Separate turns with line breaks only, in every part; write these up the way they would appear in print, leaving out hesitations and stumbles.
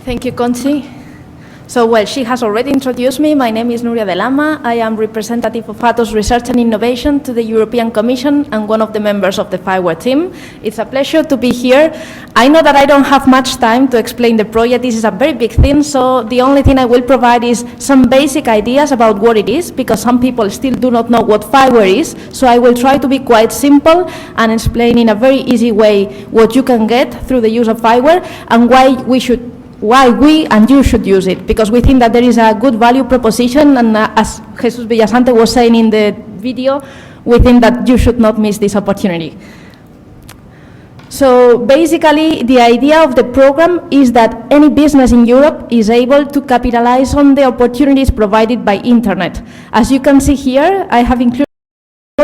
Thank you, Conchi. So, well, she has already introduced me. My name is Nuria de Lama. I am representative of Atos Research and Innovation to the European Commission and one of the members of the FIWARE team. It's a pleasure to be here. I know that I don't have much time to explain the project. This is a very big thing, so the only thing I will provide is some basic ideas about what it is, because some people still do not know what FIWARE is. So I will try to be quite simple and explain in a very easy way what you can get through the use of FIWARE and why we and you should use it, because we think that there is a good value proposition, and as Jesus Villasante was saying in the video, we think that you should not miss this opportunity. So basically, the idea of the program is that any business in Europe is able to capitalize on the opportunities provided by internet. As you can see here, I have included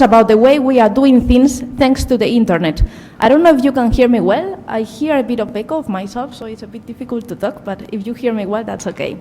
about the way we are doing things thanks to the internet. I don't know if you can hear me well. I hear a bit of echo of myself, so it's a bit difficult to talk, but if you hear me well, that's okay.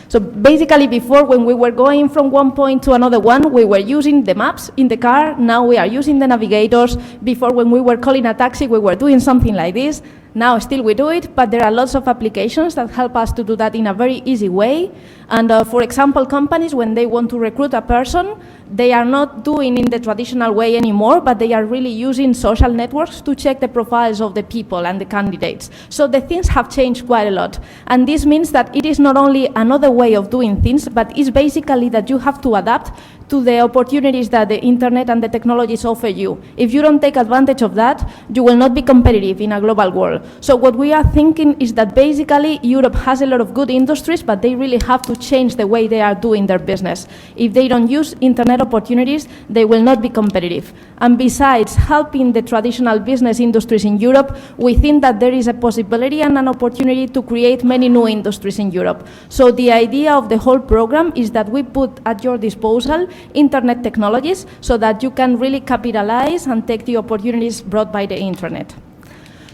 So basically, before, when we were going from one point to another one, we were using the maps in the car. Now we are using the navigators. Before, when we were calling a taxi, we were doing something like this. Now still we do it, but there are lots of applications that help us to do that in a very easy way. And for example, companies, when they want to recruit a person, they are not doing in the traditional way anymore, but they are really using social networks to check the profiles of the people and the candidates. So the things have changed quite a lot. And this means that it is not only another way of doing things, but it's basically that you have to adapt to the opportunities that the internet and the technologies offer you. If you don't take advantage of that, you will not be competitive in a global world. So what we are thinking is that basically Europe has a lot of good industries, but they really have to change the way they are doing their business. If they don't use internet opportunities, they will not be competitive. And besides helping the traditional business industries in Europe, we think that there is a possibility and an opportunity to create many new industries in Europe. So the idea of the whole program is that we put at your disposal internet technologies so that you can really capitalize and take the opportunities brought by the internet.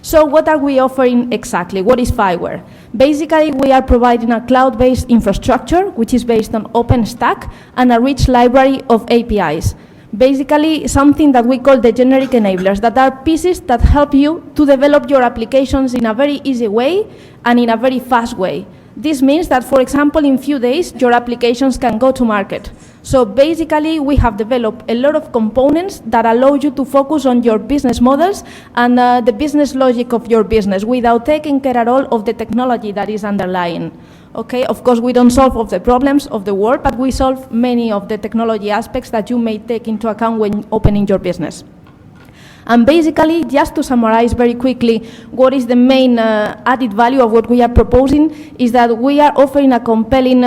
So what are we offering exactly? What is FIWARE? Basically, we are providing a cloud-based infrastructure, which is based on OpenStack and a rich library of APIs. Basically, something that we call the generic enablers, that are pieces that help you to develop your applications in a very easy way and in a very fast way. This means that, for example, in few days, your applications can go to market. So basically, we have developed a lot of components that allow you to focus on your business models and the business logic of your business without taking care at all of the technology that is underlying. Okay, of course, we don't solve all the problems of the world, but we solve many of the technology aspects that you may take into account when opening your business. And basically, just to summarize very quickly, what is the main added value of what we are proposing is that we are offering a compelling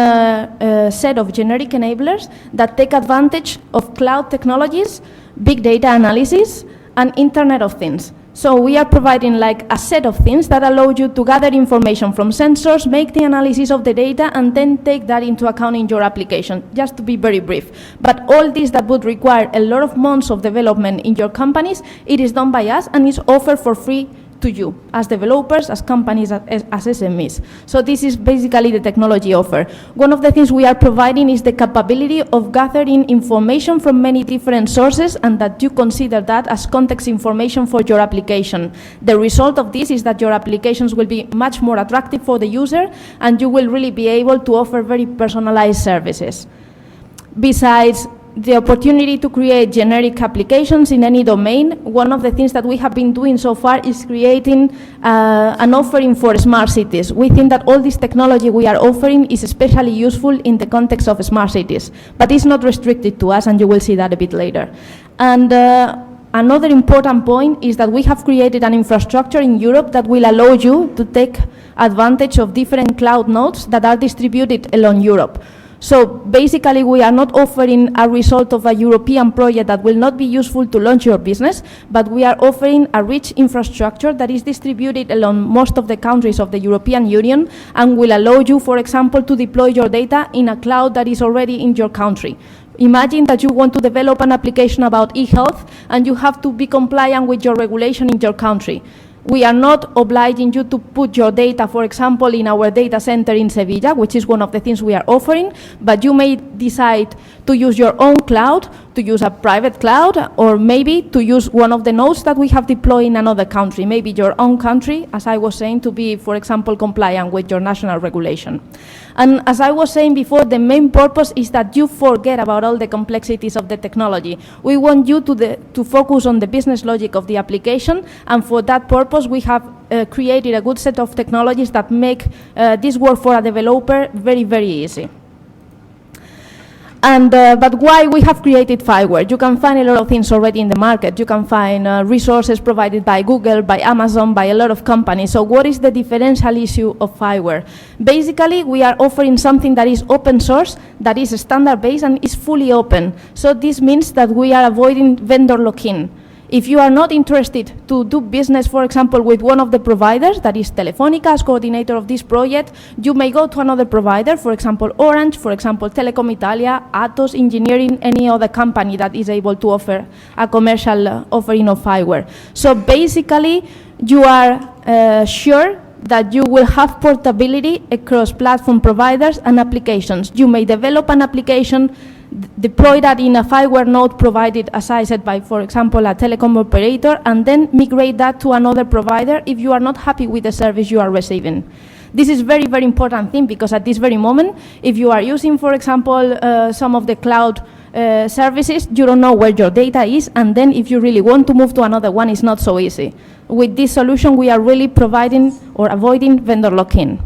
set of generic enablers that take advantage of cloud technologies, big data analysis, and Internet of Things. So we are providing like a set of things that allow you to gather information from sensors, make the analysis of the data, and then take that into account in your application, just to be very brief. But all this that would require a lot of months of development in your companies, it is done by us and is offered for free to you, as developers, as companies, as SMEs. So this is basically the technology offer. One of the things we are providing is the capability of gathering information from many different sources and that you consider that as context information for your application. The result of this is that your applications will be much more attractive for the user and you will really be able to offer very personalized services. Besides the opportunity to create generic applications in any domain, one of the things that we have been doing so far is creating an offering for smart cities. We think that all this technology we are offering is especially useful in the context of smart cities, but it's not restricted to us, and you will see that a bit later. And another important point is that we have created an infrastructure in Europe that will allow you to take advantage of different cloud nodes that are distributed along Europe. So basically, we are not offering a result of a European project that will not be useful to launch your business, but we are offering a rich infrastructure that is distributed along most of the countries of the European Union and will allow you, for example, to deploy your data in a cloud that is already in your country. Imagine that you want to develop an application about e-health and you have to be compliant with your regulation in your country. We are not obliging you to put your data, for example, in our data center in Sevilla, which is one of the things we are offering, but you may decide to use your own cloud to use a private cloud, or maybe to use one of the nodes that we have deployed in another country, maybe your own country, as I was saying, to be, for example, compliant with your national regulation. And as I was saying before, the main purpose is that you forget about all the complexities of the technology. We want you to focus on the business logic of the application, and for that purpose, we have created a good set of technologies that make this work for a developer very, very easy. And, but why we have created FIWARE? You can find a lot of things already in the market. You can find resources provided by Google, by Amazon, by a lot of companies. So what is the differential issue of FIWARE? Basically, we are offering something that is open source, that is standard-based, and is fully open. So this means that we are avoiding vendor lock-in. If you are not interested to do business, for example, with one of the providers, that is Telefónica as coordinator of this project, you may go to another provider, for example, Orange, for example, Telecom Italia, Atos Engineering, any other company that is able to offer a commercial offering of FIWARE. So basically, you are sure that you will have portability across platform providers and applications. You may develop an application, deploy that in a FIWARE node provided, as I said, by, for example, a telecom operator, and then migrate that to another provider if you are not happy with the service you are receiving. This is very, very important thing, because at this very moment, if you are using, for example, some of the cloud services, you don't know where your data is, and then if you really want to move to another one, it's not so easy. With this solution, we are really providing or avoiding vendor lock-in.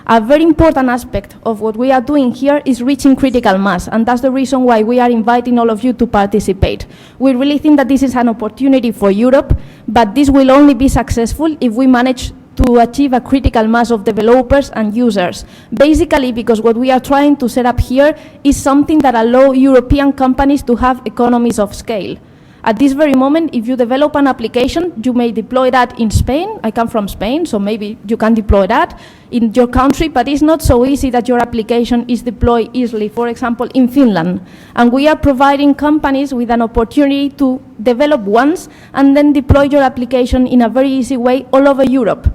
A very important aspect of what we are doing here is reaching critical mass, and that's the reason why we are inviting all of you to participate. We really think that this is an opportunity for Europe, but this will only be successful if we manage to achieve a critical mass of developers and users. Basically, because what we are trying to set up here is something that allows European companies to have economies of scale. At this very moment, if you develop an application, you may deploy that in Spain. I come from Spain, so maybe you can deploy that in your country, but it's not so easy that your application is deployed easily, for example, in Finland. And we are providing companies with an opportunity to develop once and then deploy your application in a very easy way all over Europe.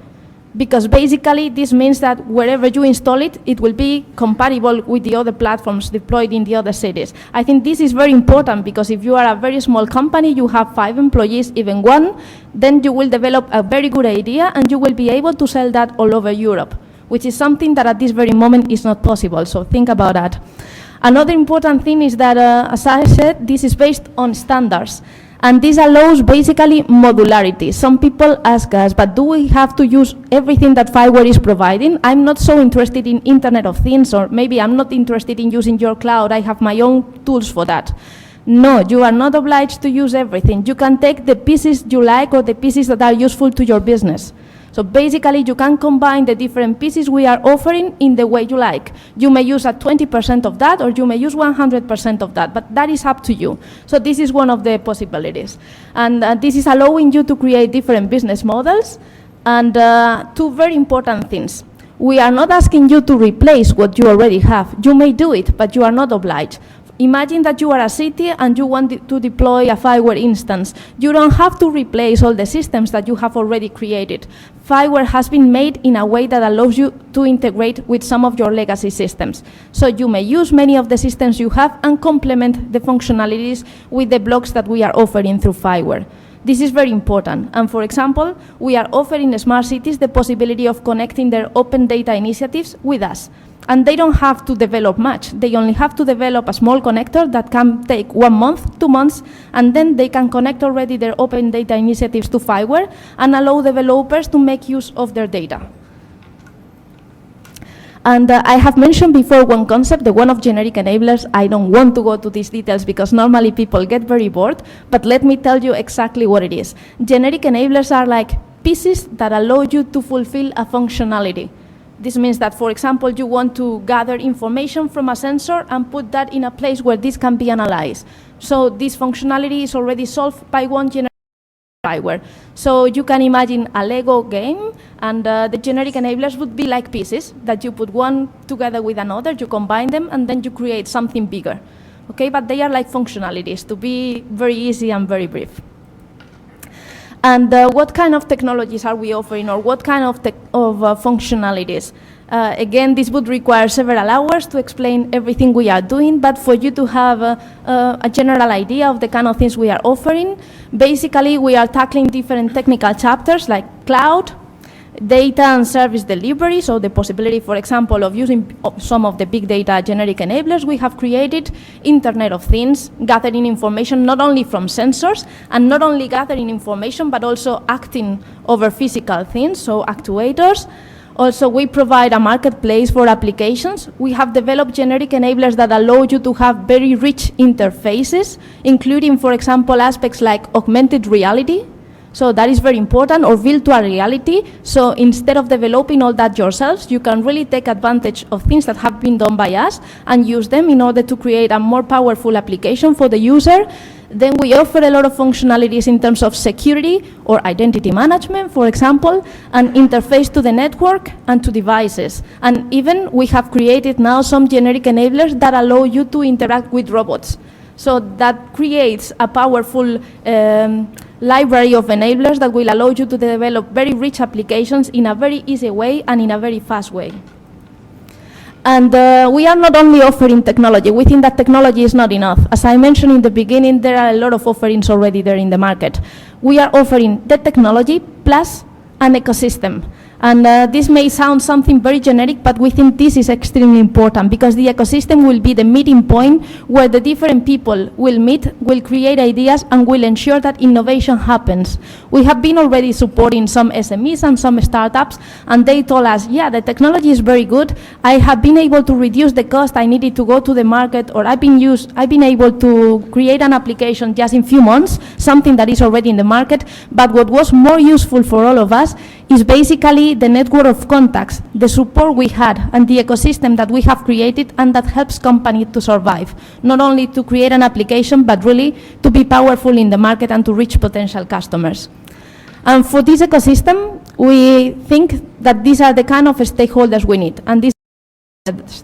Because basically this means that wherever you install it, it will be compatible with the other platforms deployed in the other cities. I think this is very important, because if you are a very small company, you have 5 employees, even 1, then you will develop a very good idea and you will be able to sell that all over Europe, which is something that at this very moment is not possible. So think about that. Another important thing is that, as I said, this is based on standards. And this allows basically modularity. Some people ask us, but do we have to use everything that FIWARE is providing? I'm not so interested in Internet of Things, or maybe I'm not interested in using your cloud. I have my own tools for that. No, you are not obliged to use everything. You can take the pieces you like or the pieces that are useful to your business. So basically, you can combine the different pieces we are offering in the way you like. You may use 20% of that, or you may use 100% of that, but that is up to you. So this is one of the possibilities. And this is allowing you to create different business models. And 2 very important things. We are not asking you to replace what you already have. You may do it, but you are not obliged. Imagine that you are a city and you want to deploy a FIWARE instance. You don't have to replace all the systems that you have already created. FIWARE has been made in a way that allows you to integrate with some of your legacy systems. So you may use many of the systems you have and complement the functionalities with the blocks that we are offering through FIWARE. This is very important. And for example, we are offering smart cities the possibility of connecting their open data initiatives with us. And they don't have to develop much. They only have to develop a small connector that can take 1 month, 2 months, and then they can connect already their open data initiatives to FIWARE and allow developers to make use of their data. And I have mentioned before one concept, the one of generic enablers. I don't want to go to these details because normally people get very bored, but let me tell you exactly what it is. Generic enablers are like pieces that allow you to fulfill a functionality. This means that, for example, you want to gather information from a sensor and put that in a place where this can be analyzed. So this functionality is already solved by one generic FIWARE. So you can imagine a Lego game, and the generic enablers would be like pieces that you put one together with another, you combine them, and then you create something bigger. Okay, but they are like functionalities, to be very easy and very brief. And what kind of technologies are we offering, or what kind of functionalities? Again, this would require several hours to explain everything we are doing, but for you to have a general idea of the kind of things we are offering, basically we are tackling different technical chapters like cloud, data and service delivery, so the possibility, for example, of using some of the big data generic enablers we have created, Internet of Things, gathering information not only from sensors, and not only gathering information, but also acting over physical things, so actuators. Also, we provide a marketplace for applications. We have developed generic enablers that allow you to have very rich interfaces, including, for example, aspects like augmented reality. So that is very important, or virtual reality. So instead of developing all that yourselves, you can really take advantage of things that have been done by us and use them in order to create a more powerful application for the user. Then we offer a lot of functionalities in terms of security or identity management, for example, and interface to the network and to devices. And even we have created now some generic enablers that allow you to interact with robots. So that creates a powerful library of enablers that will allow you to develop very rich applications in a very easy way and in a very fast way. And we are not only offering technology. We think that technology is not enough. As I mentioned in the beginning, there are a lot of offerings already there in the market. We are offering the technology plus an ecosystem. And this may sound something very generic, but we think this is extremely important, because the ecosystem will be the meeting point where the different people will meet, will create ideas, and will ensure that innovation happens. We have been already supporting some SMEs and some startups, and they told us, yeah, the technology is very good. I have been able to reduce the cost I needed to go to the market, or I've been able to create an application just in a few months, something that is already in the market. But what was more useful for all of us is basically the network of contacts, the support we had, and the ecosystem that we have created, and that helps companies to survive, not only to create an application, but really to be powerful in the market and to reach potential customers. And for this ecosystem, we think that these are the kind of stakeholders we need, and these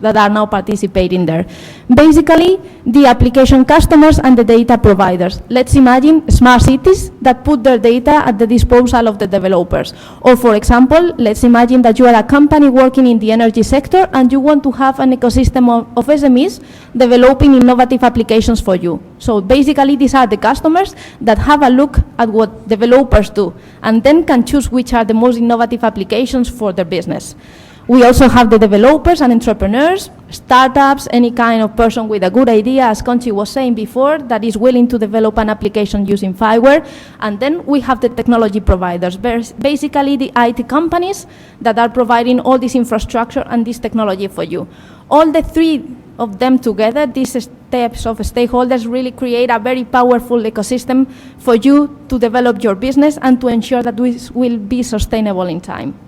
that are now participating there. Basically, the application customers and the data providers. Let's imagine smart cities that put their data at the disposal of the developers. Or for example, let's imagine that you are a company working in the energy sector and you want to have an ecosystem of SMEs developing innovative applications for you. So basically, these are the customers that have a look at what developers do and then can choose which are the most innovative applications for their business. We also have the developers and entrepreneurs, startups, any kind of person with a good idea, as Conchi was saying before, that is willing to develop an application using FIWARE. And then we have the technology providers, basically the IT companies that are providing all this infrastructure and this technology for you. All the three of them together, these steps of stakeholders really create a very powerful ecosystem for you to develop your business and to ensure that this will be sustainable in time.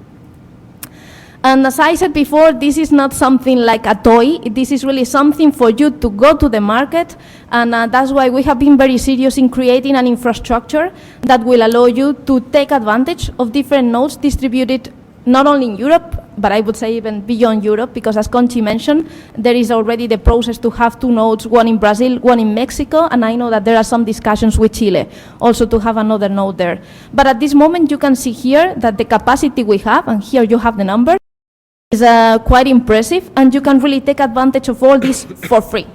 And as I said before, this is not something like a toy. This is really something for you to go to the market. And that's why we have been very serious in creating an infrastructure that will allow you to take advantage of different nodes distributed not only in Europe, but I would say even beyond Europe, because as Conchi mentioned, there is already the process to have 2 nodes, one in Brazil, one in Mexico, and I know that there are some discussions with Chile, also to have another node there. But at this moment, you can see here that the capacity we have, and here you have the number, is quite impressive, and you can really take advantage of all this for free.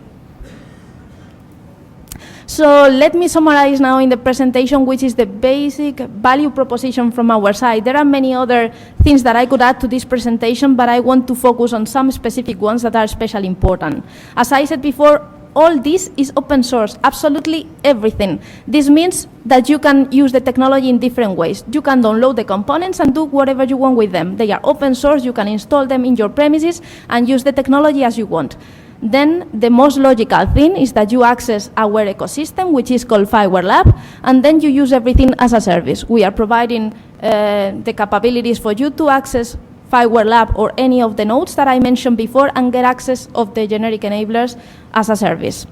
So let me summarize now in the presentation, which is the basic value proposition from our side. There are many other things that I could add to this presentation, but I want to focus on some specific ones that are especially important. As I said before, all this is open source, absolutely everything. This means that you can use the technology in different ways. You can download the components and do whatever you want with them. They are open source, you can install them in your premises and use the technology as you want. Then the most logical thing is that you access our ecosystem, which is called FIWARE Lab, and then you use everything as a service. We are providing the capabilities for you to access FIWARE Lab or any of the nodes that I mentioned before and get access of the generic enablers as a service.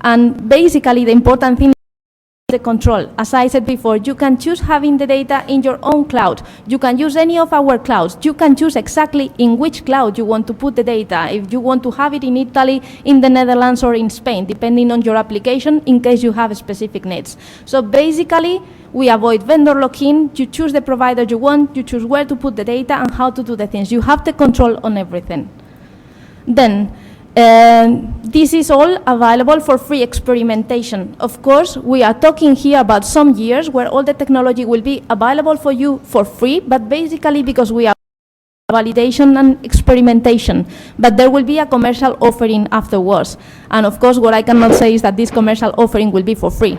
And basically the important thing the control. As I said before, you can choose having the data in your own cloud. You can use any of our clouds. You can choose exactly in which cloud you want to put the data, if you want to have it in Italy, in the Netherlands, or in Spain, depending on your application, in case you have specific needs. So basically, we avoid vendor lock-in. You choose the provider you want, you choose where to put the data and how to do the things. You have the control on everything. Then, this is all available for free experimentation. Of course, we are talking here about some years where all the technology will be available for you for free, but basically because we are validation and experimentation, but there will be a commercial offering afterwards. And of course, what I cannot say is that this commercial offering will be for free.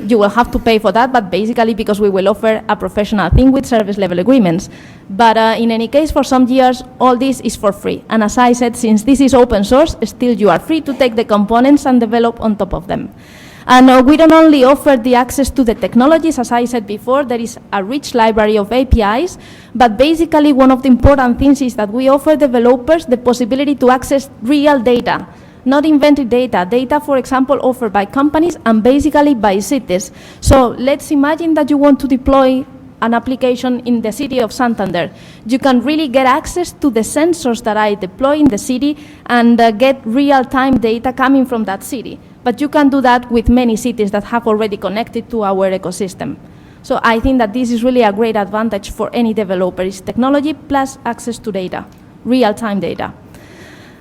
You will have to pay for that, but basically because we will offer a professional thing with service level agreements. But in any case, for some years, all this is for free. And as I said, since this is open source, still you are free to take the components and develop on top of them. And we don't only offer the access to the technologies, as I said before, there is a rich library of APIs, but basically one of the important things is that we offer developers the possibility to access real data, not invented data, data, for example, offered by companies and basically by cities. So let's imagine that you want to deploy an application in the city of Santander. You can really get access to the sensors that I deploy in the city and get real-time data coming from that city. But you can do that with many cities that have already connected to our ecosystem. So I think that this is really a great advantage for any developer. It's technology plus access to data, real-time data.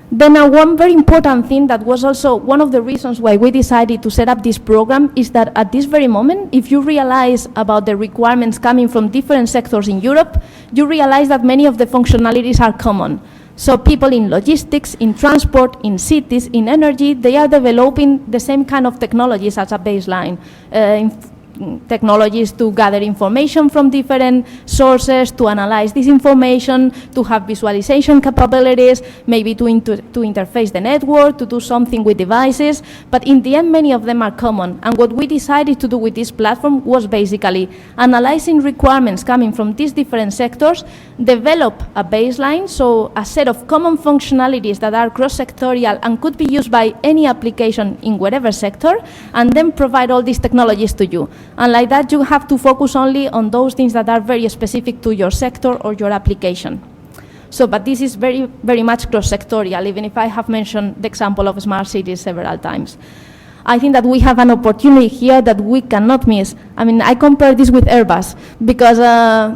Then one very important thing that was also one of the reasons why we decided to set up this program is that at this very moment, if you realize about the requirements coming from different sectors in Europe, you realize that many of the functionalities are common. So people in logistics, in transport, in cities, in energy, they are developing the same kind of technologies as a baseline. Technologies to gather information from different sources, to analyze this information, to have visualization capabilities, maybe to interface the network, to do something with devices. But in the end, many of them are common. And what we decided to do with this platform was basically analyzing requirements coming from these different sectors, develop a baseline, so a set of common functionalities that are cross-sectorial and could be used by any application in whatever sector, and then provide all these technologies to you. And like that, you have to focus only on those things that are very specific to your sector or your application. So, but this is very, very much cross-sectorial, even if I have mentioned the example of smart cities several times. I think that we have an opportunity here that we cannot miss. I mean, I compare this with Airbus, because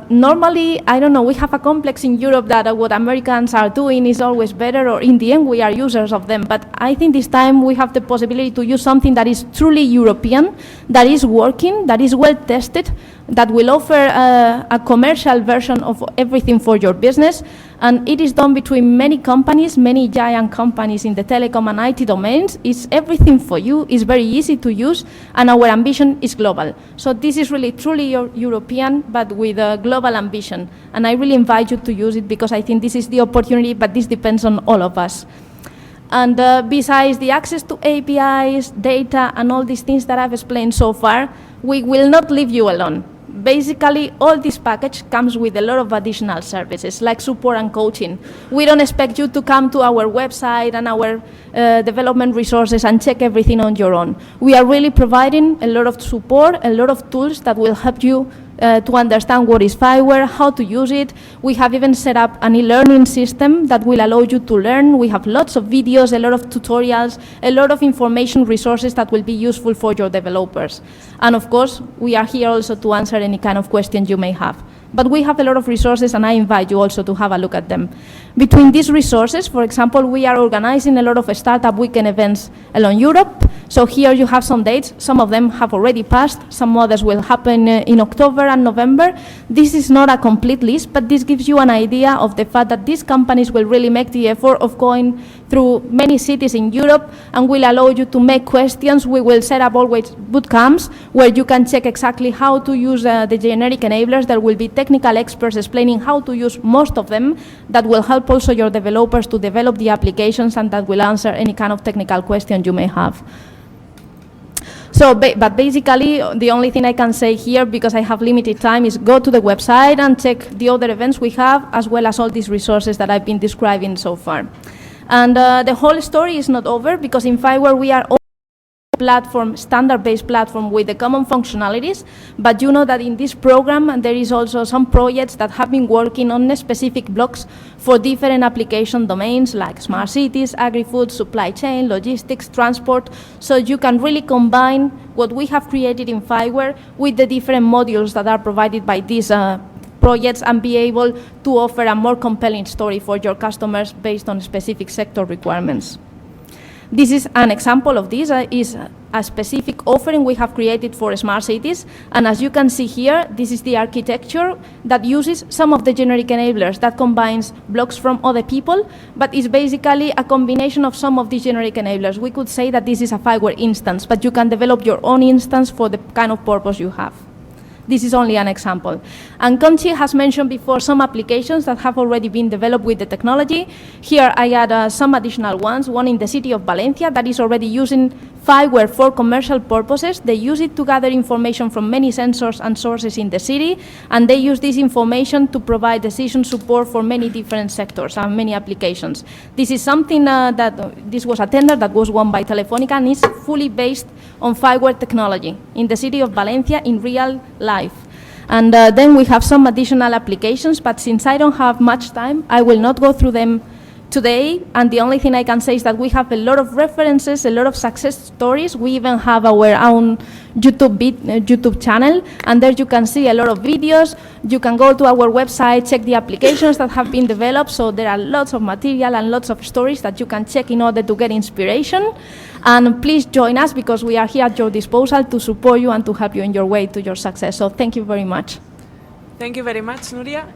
normally, I don't know, we have a complex in Europe that what Americans are doing is always better, or in the end, we are users of them. But I think this time we have the possibility to use something that is truly European, that is working, that is well tested, that will offer a commercial version of everything for your business. And it is done between many companies, many giant companies in the telecom and IT domains. It's everything for you, it's very easy to use, and our ambition is global. So this is really truly European, but with a global ambition. And I really invite you to use it, because I think this is the opportunity, but this depends on all of us. And besides the access to APIs, data, and all these things that I've explained so far, we will not leave you alone. Basically, all this package comes with a lot of additional services, like support and coaching. We don't expect you to come to our website and our development resources and check everything on your own. We are really providing a lot of support, a lot of tools that will help you to understand what is FIWARE, how to use it. We have even set up an e-learning system that will allow you to learn. We have lots of videos, a lot of tutorials, a lot of information resources that will be useful for your developers. And of course, we are here also to answer any kind of questions you may have. But we have a lot of resources, and I invite you also to have a look at them. Between these resources, for example, we are organizing a lot of startup weekend events along Europe. So here you have some dates. Some of them have already passed. Some others will happen in October and November. This is not a complete list, but this gives you an idea of the fact that these companies will really make the effort of going through many cities in Europe and will allow you to make questions. We will set up always boot camps where you can check exactly how to use the generic enablers. There will be technical experts explaining how to use most of them. That will help also your developers to develop the applications, and that will answer any kind of technical question you may have. So, but basically, the only thing I can say here, because I have limited time, is go to the website and check the other events we have, as well as all these resources that I've been describing so far. And the whole story is not over, because in FIWARE we are platform, standard-based platform with the common functionalities, but you know that in this program there is also some projects that have been working on specific blocks for different application domains like smart cities, agri-food, supply chain, logistics, transport, so you can really combine what we have created in FIWARE with the different modules that are provided by these projects and be able to offer a more compelling story for your customers based on specific sector requirements. This is an example of this, is a specific offering we have created for smart cities, and as you can see here, this is the architecture that uses some of the generic enablers that combines blocks from other people, but is basically a combination of some of these generic enablers. We could say that this is a FIWARE instance, but you can develop your own instance for the kind of purpose you have. This is only an example. And Conchi has mentioned before some applications that have already been developed with the technology. Here I add some additional ones, one in the city of Valencia that is already using FIWARE for commercial purposes. They use it to gather information from many sensors and sources in the city, and they use this information to provide decision support for many different sectors and many applications. This is something this was a tender that was won by Telefónica and is fully based on FIWARE technology in the city of Valencia in real life. And then we have some additional applications, but since I don't have much time, I will not go through them today, and the only thing I can say is that we have a lot of references, a lot of success stories. We even have our own YouTube channel, and there you can see a lot of videos. You can go to our website, check the applications that have been developed, so there are lots of material and lots of stories that you can check in order to get inspiration. And please join us, because we are here at your disposal to support you and to help you in your way to your success. So thank you very much.
Thank you very much, Nuria.